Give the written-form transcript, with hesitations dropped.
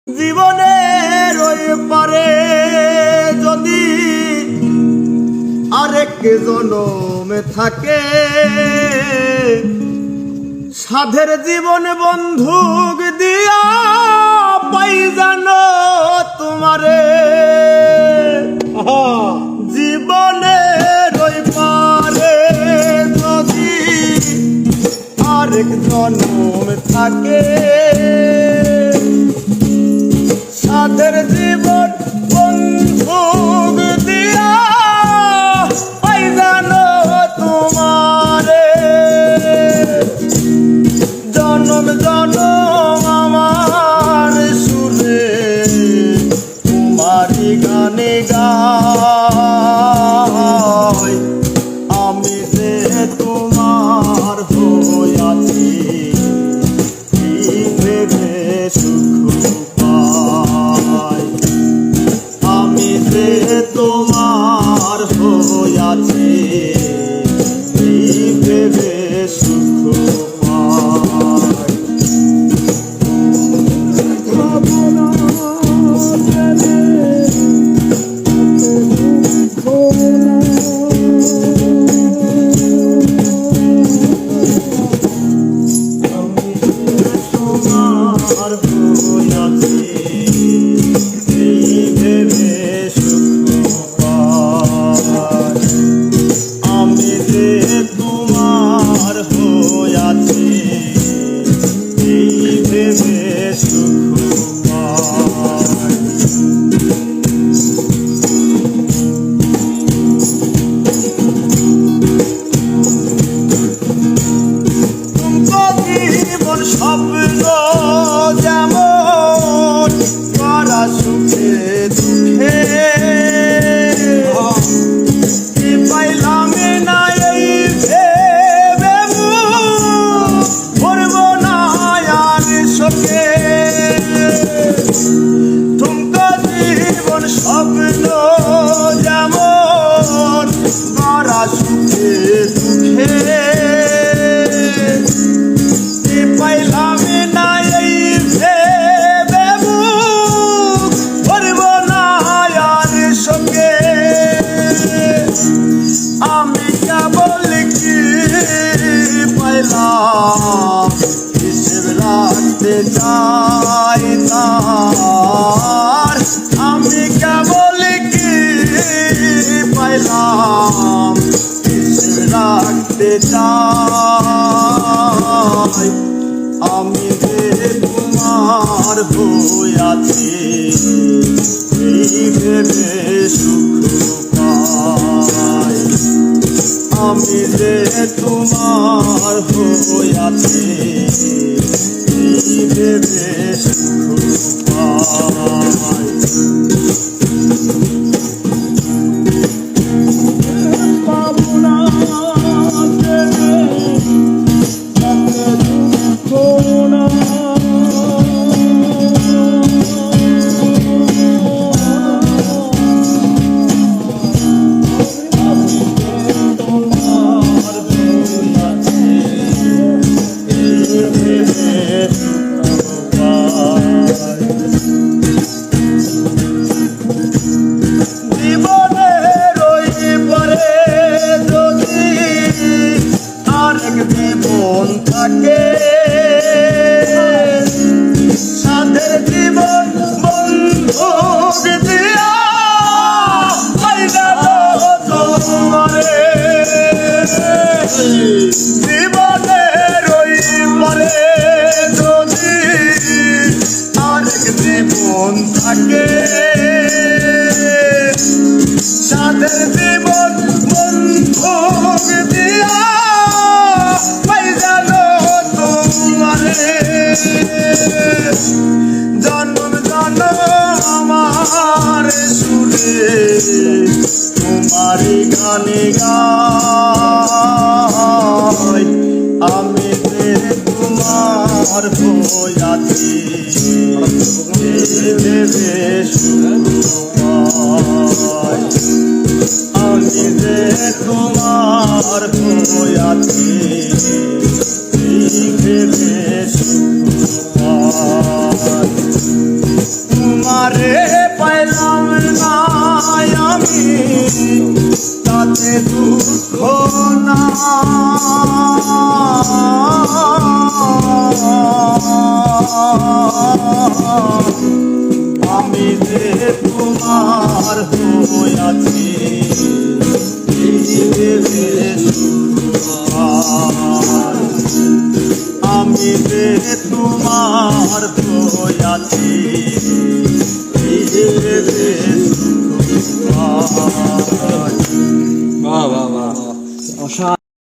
জীবনের ওই পারে যদি আরেক জনমে থাকে, সাধের জীবন বন্ধুক দিয়া পাই জানো তোমারে। জীবনের ওই পারে যদি আরেক জনম থাকে, সাধের জীবন বন্ধুক দিয়া পাই জানো তোমারে। জনম জনম আমার সুরে তোমারি গানে গাই, আমি যে তোমার হইয়াছি ভেবে সুখ পাই। আমি যে তোমার হইয়াছি ভেবে সুখ পাই। স্বপ্ন যেমন করা সুখে দুঃখে পাইলাম না, এই ভেবে ভরব না আর শোকে। তুমকো জীবন স্বপ্ন যেমন করা সুখে দুঃখে পাইলাম না, এই ভেবে ভরব না আর শোকে। আমি কেবল কি পাইলাম হিসেব রাখতে চাই তার। আমি কেবল কি পাইলাম হিসেব রাখতে চাই। আমি যে তোমার হইয়াছি ভেবে সুখ পাই। আমি যে তোমার হইয়াছি ভেবে সুখ পাই। জীবনের ওই পারে যদি আরেক জীবন থাকে, সাধের জীবন বন্ধুক দিয়া পাই যাবো তোমারে। জীবনের ওই পারে যদি আরেক জীবন থাকে, সাধের জীবন বন্ধুক দিয়া পাই জানো তোমারে। জন্ম জন্ম আমার সুরে তোমারি গানে গাই, আমি যে তোমার হইয়াছি ভেবে সুখ পাই। আমি যে তোমার হইয়াছি ভেবে সুখ পাই। যারে পাইলাম না আমি তাতে দুঃখ না আমি যে তোমার হইয়াছি আমি যে তোমার হইয়াছি